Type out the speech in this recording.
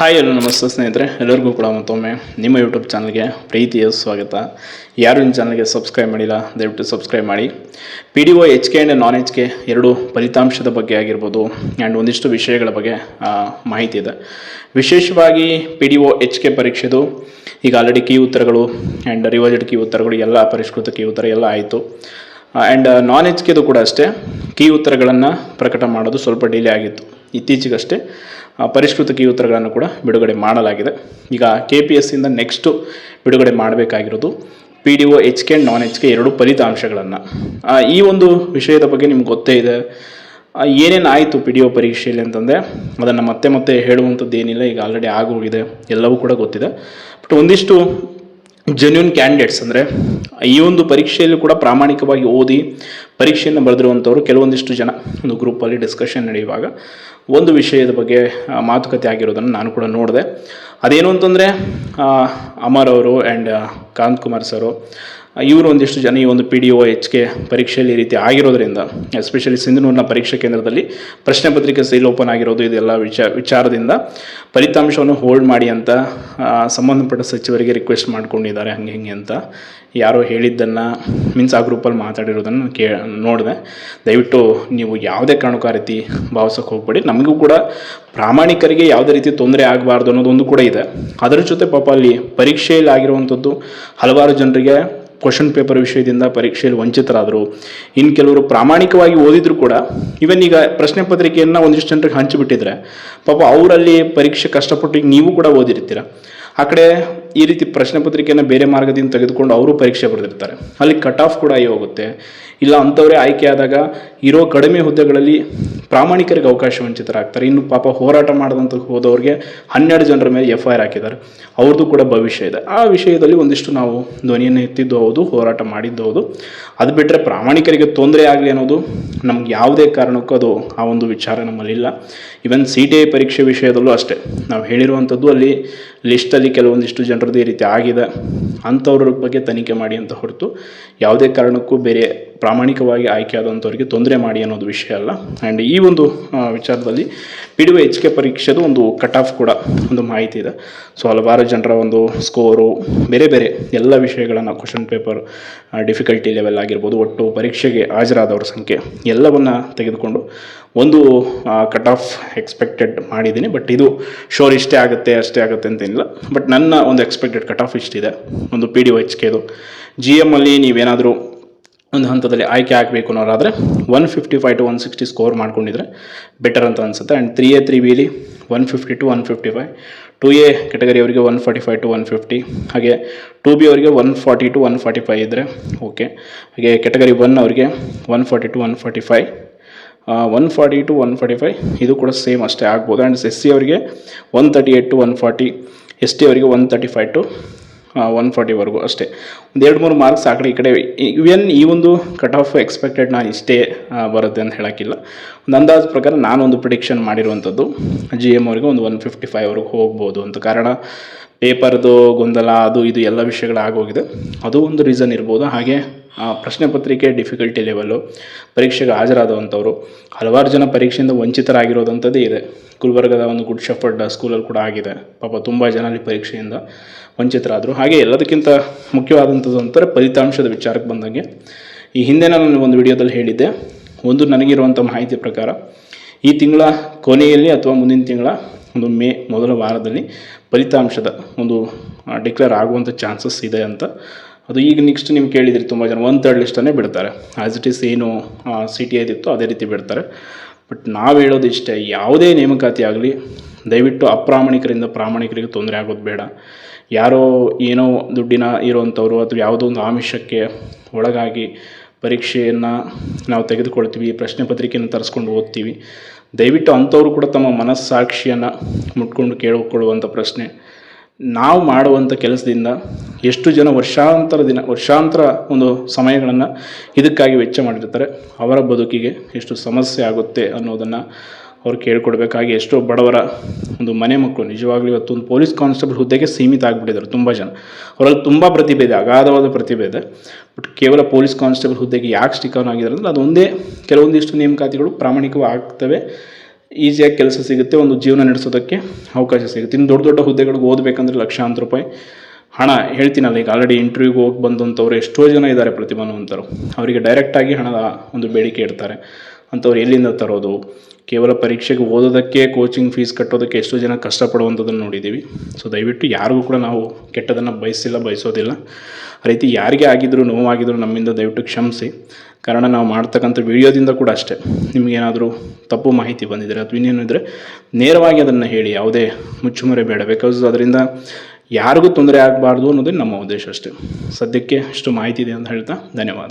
Hi hello ನಮಸ್ತೆ ಸ್ನೇಹಿತರೆ, ಎಲ್ಲರಿಗೂ ಕೂಡ ಮತ್ತೊಮ್ಮೆ ನಿಮ್ಮ ಯೂಟ್ಯೂಬ್ ಚಾನಲ್ಗೆ ಪ್ರೀತಿಯ ಸ್ವಾಗತ. ಯಾರು ನಿಮ್ಮ ಚಾನಲ್ಗೆ ಸಬ್ಸ್ಕ್ರೈಬ್ ಮಾಡಿಲ್ಲ ದಯವಿಟ್ಟು ಸಬ್ಸ್ಕ್ರೈಬ್ ಮಾಡಿ. PDO HK and non HK ಎರಡು ಫಲಿತಾಂಶದ ಬಗ್ಗೆ ಆಗಿರ್ಬೋದು ಆ್ಯಂಡ್ ಒಂದಿಷ್ಟು ವಿಷಯಗಳ ಬಗ್ಗೆ ಮಾಹಿತಿ ಇದೆ. ವಿಶೇಷವಾಗಿ PDO HK ಪರೀಕ್ಷೆದು ಈಗ ಆಲ್ರೆಡಿ ಕೀ ಉತ್ತರಗಳು ಆ್ಯಂಡ್ ರಿವೈಸ್ಡ್ ಕೀ ಉತ್ತರಗಳು ಎಲ್ಲ ಪರಿಷ್ಕೃತ ಕೀ ಉತ್ತರ ಎಲ್ಲ ಆಯಿತು. ಆ್ಯಂಡ್ ನಾನ್ HKದು ಕೂಡ ಅಷ್ಟೇ ಕೀ ಉತ್ತರಗಳನ್ನು ಪ್ರಕಟ ಮಾಡೋದು ಸ್ವಲ್ಪ ಡಿಲೇ ಆಗಿತ್ತು. ಇತ್ತೀಚೆಗಷ್ಟೇ ಪರಿಷ್ಕೃತ ಕೀ ಉತ್ತರಗಳನ್ನು ಕೂಡ ಬಿಡುಗಡೆ ಮಾಡಲಾಗಿದೆ. ಈಗ KPSCಯಿಂದ ನೆಕ್ಸ್ಟು ಬಿಡುಗಡೆ ಮಾಡಬೇಕಾಗಿರೋದು PDO HK and non HK ಎರಡು ಫಲಿತಾಂಶಗಳನ್ನು. ಈ ಒಂದು ವಿಷಯದ ಬಗ್ಗೆ ನಿಮ್ಗೆ ಗೊತ್ತೇ ಇದೆ. ಏನೇನು ಆಯಿತು PDO ಪರೀಕ್ಷೆಯಲ್ಲಿ ಅಂತಂದರೆ ಅದನ್ನು ಮತ್ತೆ ಹೇಳುವಂಥದ್ದು ಏನಿಲ್ಲ, ಈಗ ಆಲ್ರೆಡಿ ಆಗೋಗಿದೆ, ಎಲ್ಲವೂ ಕೂಡ ಗೊತ್ತಿದೆ. ಬಟ್ ಒಂದಿಷ್ಟು ಜೆನ್ಯೂನ್ ಕ್ಯಾಂಡಿಡೇಟ್ಸ್ ಅಂದರೆ ಈ ಒಂದು ಪರೀಕ್ಷೆಯಲ್ಲಿ ಕೂಡ ಪ್ರಾಮಾಣಿಕವಾಗಿ ಓದಿ ಪರೀಕ್ಷೆಯನ್ನು ಬರೆದಿರುವಂಥವ್ರು ಕೆಲವೊಂದಿಷ್ಟು ಜನ ಒಂದು ಗ್ರೂಪಲ್ಲಿ ಡಿಸ್ಕಷನ್ ನಡೆಯುವಾಗ ಒಂದು ವಿಷಯದ ಬಗ್ಗೆ ಮಾತುಕತೆ ಆಗಿರೋದನ್ನು ನಾನು ಕೂಡ ನೋಡಿದೆ. ಅದೇನು ಅಂತಂದರೆ ಅಮರ್ ಅವರು ಆ್ಯಂಡ್ ಕಾಂತ್ ಕುಮಾರ್ ಸರು ಇವರು ಒಂದಿಷ್ಟು ಜನ ಈ ಒಂದು PDO HK ಪರೀಕ್ಷೆಯಲ್ಲಿ ಈ ರೀತಿ ಆಗಿರೋದ್ರಿಂದ, ಎಸ್ಪೆಷಲಿ ಸಿಂಧನೂರಿನ ಪರೀಕ್ಷಾ ಕೇಂದ್ರದಲ್ಲಿ ಪ್ರಶ್ನೆ ಪತ್ರಿಕೆ ಸೀಲ್ ಓಪನ್ ಆಗಿರೋದು, ಇದೆಲ್ಲ ವಿಚಾರದಿಂದ ಫಲಿತಾಂಶವನ್ನು ಹೋಲ್ಡ್ ಮಾಡಿ ಅಂತ ಸಂಬಂಧಪಟ್ಟ ಸಚಿವರಿಗೆ ರಿಕ್ವೆಸ್ಟ್ ಮಾಡ್ಕೊಂಡಿದ್ದಾರೆ. ಹಿಂಗೆ ಅಂತ ಯಾರೋ ಹೇಳಿದ್ದನ್ನು ಮೀನ್ಸ್ ಆ ಗ್ರೂಪಲ್ಲಿ ಮಾತಾಡಿರೋದನ್ನು ನೋಡಿದೆ. ದಯವಿಟ್ಟು ನೀವು ಯಾವುದೇ ಕಾರಣಕ್ಕೂ ಆ ರೀತಿ ಭಾವಿಸೋಕೆ ಹೋಗಬೇಡಿ. ನಮಗೂ ಕೂಡ ಪ್ರಾಮಾಣಿಕರಿಗೆ ಯಾವುದೇ ರೀತಿ ತೊಂದರೆ ಆಗಬಾರ್ದು ಅನ್ನೋದೊಂದು ಕೂಡ ಇದೆ. ಅದರ ಜೊತೆ ಪಾಪ ಅಲ್ಲಿ ಪರೀಕ್ಷೆಯಲ್ಲಿ ಆಗಿರುವಂಥದ್ದು ಹಲವಾರು ಜನರಿಗೆ ಕ್ವಶನ್ ಪೇಪರ್ ವಿಷಯದಿಂದ ಪರೀಕ್ಷೆಯಲ್ಲಿ ವಂಚಿತರಾದರು. ಇನ್ನು ಕೆಲವರು ಪ್ರಾಮಾಣಿಕವಾಗಿ ಓದಿದ್ರು ಕೂಡ ಇವನ್ ಈಗ ಪ್ರಶ್ನೆ ಪತ್ರಿಕೆಯನ್ನು ಒಂದಿಷ್ಟು ಜನರಿಗೆ ಹಂಚಿಬಿಟ್ಟಿದ್ರೆ ಪಾಪ ಅವರಲ್ಲಿ ಪರೀಕ್ಷೆ ಕಷ್ಟಪಟ್ಟು ಈಗ ನೀವು ಕೂಡ ಓದಿರ್ತೀರ, ಆ ಕಡೆ ಈ ರೀತಿ ಪ್ರಶ್ನೆ ಪತ್ರಿಕೆಯನ್ನು ಬೇರೆ ಮಾರ್ಗದಿಂದ ತೆಗೆದುಕೊಂಡು ಅವರು ಪರೀಕ್ಷೆ ಬರೆದಿರ್ತಾರೆ, ಅಲ್ಲಿ ಕಟ್ ಆಫ್ ಕೂಡ ಹೋಗುತ್ತೆ. ಇಲ್ಲ ಅಂಥವರೇ ಆಯ್ಕೆ ಆದಾಗ ಇರೋ ಕಡಿಮೆ ಹುದ್ದೆಗಳಲ್ಲಿ ಪ್ರಾಮಾಣಿಕರಿಗೆ ಅವಕಾಶ ವಂಚಿತರಾಗ್ತಾರೆ. ಇನ್ನು ಪಾಪ ಹೋರಾಟ ಮಾಡಿದಂಥ ಹೋದವ್ರಿಗೆ 12 ಜನರ ಮೇಲೆ FIR ಹಾಕಿದ್ದಾರೆ, ಅವ್ರದ್ದು ಕೂಡ ಭವಿಷ್ಯ ಇದೆ. ಆ ವಿಷಯದಲ್ಲಿ ಒಂದಿಷ್ಟು ನಾವು ಧ್ವನಿಯನ್ನು ಎತ್ತಿದ್ದು ಹೌದು, ಹೋರಾಟ ಮಾಡಿದ್ದು ಹೌದು. ಅದು ಬಿಟ್ಟರೆ ಪ್ರಾಮಾಣಿಕರಿಗೆ ತೊಂದರೆ ಆಗಲಿ ಅನ್ನೋದು ನಮ್ಗೆ ಯಾವುದೇ ಕಾರಣಕ್ಕೂ ಅದು ಆ ಒಂದು ವಿಚಾರ ನಮ್ಮಲ್ಲಿಲ್ಲ. ಈವನ್ CTI ಪರೀಕ್ಷೆ ವಿಷಯದಲ್ಲೂ ಅಷ್ಟೇ ನಾವು ಹೇಳಿರುವಂಥದ್ದು ಅಲ್ಲಿ ಲಿಸ್ಟಲ್ಲಿ ಕೆಲವೊಂದಿಷ್ಟು ಜನರದ್ದು ಈ ರೀತಿ ಆಗಿದೆ, ಅಂಥವ್ರ ಬಗ್ಗೆ ತನಿಖೆ ಮಾಡಿ ಅಂತ ಹೊರತು ಯಾವುದೇ ಕಾರಣಕ್ಕೂ ಬೇರೆ ಪ್ರಾಮಾಣಿಕವಾಗಿ ಆಯ್ಕೆ ಆದಂಥವ್ರಿಗೆ ತೊಂದರೆ ಮಾಡಿ ಅನ್ನೋದು ವಿಷಯ ಅಲ್ಲ. ಆ್ಯಂಡ್ ಈ ಒಂದು ವಿಚಾರದಲ್ಲಿ PDO HK ಪರೀಕ್ಷೆದು ಒಂದು ಕಟ್ ಆಫ್ ಕೂಡ ಒಂದು ಮಾಹಿತಿ ಇದೆ. ಸೊ ಹಲವಾರು ಜನರ ಒಂದು ಸ್ಕೋರು, ಬೇರೆ ಎಲ್ಲ ವಿಷಯಗಳನ್ನು, ಕ್ವಶನ್ ಪೇಪರ್ ಡಿಫಿಕಲ್ಟಿ ಲೆವೆಲ್ ಆಗಿರ್ಬೋದು, ಒಟ್ಟು ಪರೀಕ್ಷೆಗೆ ಹಾಜರಾದವ್ರ ಸಂಖ್ಯೆ ಎಲ್ಲವನ್ನು ತೆಗೆದುಕೊಂಡು ಒಂದು ಕಟ್ ಆಫ್ ಎಕ್ಸ್ಪೆಕ್ಟೆಡ್ ಮಾಡಿದ್ದೀನಿ. ಬಟ್ ಇದು ಶೋರ್ ಇಷ್ಟೇ ಆಗುತ್ತೆ ಅಷ್ಟೇ ಆಗುತ್ತೆ ಅಂತೇನಿಲ್ಲ. ಬಟ್ ನನ್ನ ಒಂದು ಎಕ್ಸ್ಪೆಕ್ಟೆಡ್ ಕಟ್ ಆಫ್ ಇಷ್ಟಿದೆ ಒಂದು PDO HKದು. GM ಅಲ್ಲಿ ನೀವೇನಾದರೂ ಒಂದು ಹಂತದಲ್ಲಿ ಆಯ್ಕೆ ಆಗಬೇಕು ಅನ್ನೋರಾದರೆ 155 to 160 ಸ್ಕೋರ್ ಮಾಡ್ಕೊಂಡಿದ್ರೆ ಬೆಟರ್ ಅಂತ ಅನಿಸುತ್ತೆ. And 3A 3Bಲಿ 150 to 155, 2A category ಅವರಿಗೆ 145 to 150, ಹಾಗೆ 2B ಅವರಿಗೆ 140 to 145 ಇದ್ದರೆ ಓಕೆ. ಹಾಗೆ ಕೆಟಗರಿ 1 ಅವರಿಗೆ 140 to 145, 140 to 145 ಇದು ಕೂಡ ಸೇಮ್ ಅಷ್ಟೇ ಆಗ್ಬೋದು. ಆ್ಯಂಡ್ SC ಅವರಿಗೆ 138 to 140, ST ಅವರಿಗೆ 135 to 140ವರೆಗೂ ಅಷ್ಟೇ. ಒಂದು 2-3 ಮಾರ್ಕ್ಸ್ ಆ ಕಡೆ ಈ ಕಡೆ. ಇವನ್ ಈ ಒಂದು ಕಟ್ ಆಫ್ ಎಕ್ಸ್ಪೆಕ್ಟೆಡ್ ನಾನು ಇಷ್ಟೇ ಬರುತ್ತೆ ಅಂತ ಹೇಳೋಕ್ಕಿಲ್ಲ. ಒಂದು ಅಂದಾಜು ಪ್ರಕಾರ ನಾನೊಂದು ಪ್ರಿಡಿಕ್ಷನ್ ಮಾಡಿರುವಂಥದ್ದು GM ಅವರಿಗೆ ಒಂದು 155ವರೆಗೂ ಹೋಗ್ಬೋದು ಅಂತ. ಕಾರಣ ಪೇಪರ್ದು ಗೊಂದಲ ಅದು ಇದು ಎಲ್ಲ ವಿಷಯಗಳಾಗೋಗಿದೆ, ಅದು ಒಂದು ರೀಸನ್ ಇರ್ಬೋದು. ಹಾಗೆ ಪ್ರಶ್ನೆ ಪತ್ರಿಕೆ ಡಿಫಿಕಲ್ಟಿ ಲೆವೆಲ್ಲು, ಪರೀಕ್ಷೆಗೆ ಹಾಜರಾದಂಥವ್ರು ಹಲವಾರು ಜನ ಪರೀಕ್ಷೆಯಿಂದ ವಂಚಿತರಾಗಿರೋದಂಥದ್ದೇ ಇದೆ. ಗುಲ್ಬರ್ಗದ ಒಂದು ಗುಡ್ ಶೆಫರ್ಡ್ ಸ್ಕೂಲಲ್ಲಿ ಕೂಡ ಆಗಿದೆ, ಪಾಪ ತುಂಬ ಜನ ಅಲ್ಲಿ ಪರೀಕ್ಷೆಯಿಂದ ವಂಚಿತರಾದರು. ಹಾಗೆ ಎಲ್ಲದಕ್ಕಿಂತ ಮುಖ್ಯವಾದಂಥದ್ದು ಅಂತಾರೆ ಫಲಿತಾಂಶದ ವಿಚಾರಕ್ಕೆ ಬಂದಂಗೆ, ಈ ಹಿಂದೆ ನಾನು ಒಂದು ವಿಡಿಯೋದಲ್ಲಿ ಹೇಳಿದ್ದೆ, ಒಂದು ನನಗಿರುವಂಥ ಮಾಹಿತಿ ಪ್ರಕಾರ ಈ ತಿಂಗಳ ಕೊನೆಯಲ್ಲಿ ಅಥವಾ ಮುಂದಿನ ತಿಂಗಳ ಒಂದು ಮೇ ಮೊದಲ ವಾರದಲ್ಲಿ ಫಲಿತಾಂಶದ ಒಂದು ಡಿಕ್ಲೇರ್ ಆಗುವಂಥ ಚಾನ್ಸಸ್ ಇದೆ ಅಂತ. ಅದು ಈಗ ನೆಕ್ಸ್ಟ್ ನಿಮ್ಗೆ ಕೇಳಿದ್ರಿ ತುಂಬ ಜನ 1/3 ಲಿಸ್ಟನ್ನೇ ಬಿಡ್ತಾರೆ, ಆ್ಯಸ್ ಇಟ್ ಈಸ್ ಏನು CTI ಇತ್ತು ಅದೇ ರೀತಿ ಬಿಡ್ತಾರೆ. ಬಟ್ ನಾವು ಹೇಳೋದು ಇಷ್ಟೇ, ಯಾವುದೇ ನೇಮಕಾತಿ ಆಗಲಿ ದಯವಿಟ್ಟು ಅಪ್ರಾಮಾಣಿಕರಿಂದ ಪ್ರಾಮಾಣಿಕರಿಗೆ ತೊಂದರೆ ಆಗೋದು ಬೇಡ. ಯಾರೋ ಏನೋ ದುಡ್ಡಿನ ಇರೋವಂಥವ್ರು ಅಥವಾ ಯಾವುದೋ ಒಂದು ಆಮಿಷಕ್ಕೆ ಒಳಗಾಗಿ ಪರೀಕ್ಷೆಯನ್ನು ನಾವು ತೆಗೆದುಕೊಳ್ತೀವಿ, ಪ್ರಶ್ನೆ ಪತ್ರಿಕೆಯನ್ನು ತರಿಸ್ಕೊಂಡು ಓದ್ತೀವಿ. ದಯವಿಟ್ಟು ಅಂಥವರು ಕೂಡ ತಮ್ಮ ಮನಸ್ಸಾಕ್ಷಿಯನ್ನು ಮುಟ್ಕೊಂಡು ಕೇಳಿಕೊಳ್ಳುವಂಥ ಪ್ರಶ್ನೆ, ನಾವು ಮಾಡುವಂಥ ಕೆಲಸದಿಂದ ಎಷ್ಟು ಜನ ವರ್ಷಾಂತರ ಒಂದು ಸಮಯಗಳನ್ನು ಇದಕ್ಕಾಗಿ ವೆಚ್ಚ ಮಾಡಿರ್ತಾರೆ, ಅವರ ಬದುಕಿಗೆ ಎಷ್ಟು ಸಮಸ್ಯೆ ಆಗುತ್ತೆ ಅನ್ನೋದನ್ನು ಅವ್ರು ಕೇಳ್ಕೊಡ್ಬೇಕಾಗಿ. ಎಷ್ಟೋ ಬಡವರ ಒಂದು ಮನೆ ಮಕ್ಕಳು ನಿಜವಾಗ್ಲೂ ಇವತ್ತು ಒಂದು ಪೊಲೀಸ್ ಕಾನ್ಸ್ಟೇಬಲ್ ಹುದ್ದೆಗೆ ಸೀಮಿತ ಆಗಿಬಿಟ್ಟಿದ್ದಾರೆ ತುಂಬ ಜನ. ಅವರಲ್ಲಿ ತುಂಬ ಪ್ರತಿಭೆ ಇದೆ, ಅಗಾಧವಾದ ಪ್ರತಿಭೆ ಇದೆ. ಬಟ್ ಕೇವಲ ಪೊಲೀಸ್ ಕಾನ್ಸ್ಟೇಬಲ್ ಹುದ್ದೆಗೆ ಯಾಕೆ ಸ್ಟಿಕ್ ಆನ್ ಆಗಿದ್ದಾರೆ ಅಂದರೆ ಅದೊಂದೇ ಕೆಲವೊಂದಿಷ್ಟು ನೇಮಕಾತಿಗಳು ಪ್ರಾಮಾಣಿಕವಾಗಿ ಆಗ್ತವೆ. ಈಸಿಯಾಗಿ ಕೆಲಸ ಸಿಗುತ್ತೆ, ಒಂದು ಜೀವನ ನಡೆಸೋದಕ್ಕೆ ಅವಕಾಶ ಸಿಗುತ್ತೆ. ಇನ್ನು ದೊಡ್ಡ ದೊಡ್ಡ ಹುದ್ದೆಗಳಿಗೆ ಓದಬೇಕಂದ್ರೆ ಲಕ್ಷಾಂತರ ರೂಪಾಯಿ ಹಣ ಹೇಳ್ತೀನಲ್ಲ, ಈಗ ಆಲ್ರೆಡಿ ಇಂಟರ್ವ್ಯೂಗೆ ಹೋಗಿ ಬಂದಂಥವ್ರು ಎಷ್ಟೋ ಜನ ಇದ್ದಾರೆ ಪ್ರತಿಭಾವಂತರು. ಅವರಿಗೆ ಡೈರೆಕ್ಟಾಗಿ ಹಣದ ಒಂದು ಬೇಡಿಕೆ ಇಡ್ತಾರೆ. ಅಂಥವ್ರು ಎಲ್ಲಿಂದ ತರೋದು? ಕೇವಲ ಪರೀಕ್ಷೆಗೆ ಓದೋದಕ್ಕೆ ಕೋಚಿಂಗ್ ಫೀಸ್ ಕಟ್ಟೋದಕ್ಕೆ ಎಷ್ಟೋ ಜನ ಕಷ್ಟಪಡುವಂಥದ್ದನ್ನು ನೋಡಿದ್ದೀವಿ. ಸೊ ದಯವಿಟ್ಟು ಯಾರಿಗೂ ಕೂಡ ನಾವು ಕೆಟ್ಟದನ್ನು ಬಯಸೋದಿಲ್ಲ. ಆ ರೀತಿ ಯಾರಿಗೆ ಆಗಿದ್ರು ನೋವಾಗಿದ್ರು ನಮ್ಮಿಂದ ದಯವಿಟ್ಟು ಕ್ಷಮಿಸಿ. ಕಾರಣ ನಾವು ಮಾಡ್ತಕ್ಕಂಥ ವಿಡಿಯೋದಿಂದ ಕೂಡ ಅಷ್ಟೇ, ನಿಮಗೇನಾದರೂ ತಪ್ಪು ಮಾಹಿತಿ ಬಂದಿದ್ದರೆ ಅಥವಾ ಇನ್ನೇನಿದ್ರೆ ನೇರವಾಗಿ ಅದನ್ನು ಹೇಳಿ, ಯಾವುದೇ ಮುಚ್ಚುಮರೆ ಬೇಡ. ಬಿಕಾಸ್ ಅದರಿಂದ ಯಾರಿಗೂ ತೊಂದರೆ ಆಗಬಾರ್ದು ಅನ್ನೋದೇ ನಮ್ಮ ಉದ್ದೇಶ ಅಷ್ಟೇ. ಸದ್ಯಕ್ಕೆ ಇಷ್ಟು ಮಾಹಿತಿ ಇದೆ ಅಂತ ಹೇಳ್ತಾ ಧನ್ಯವಾದ.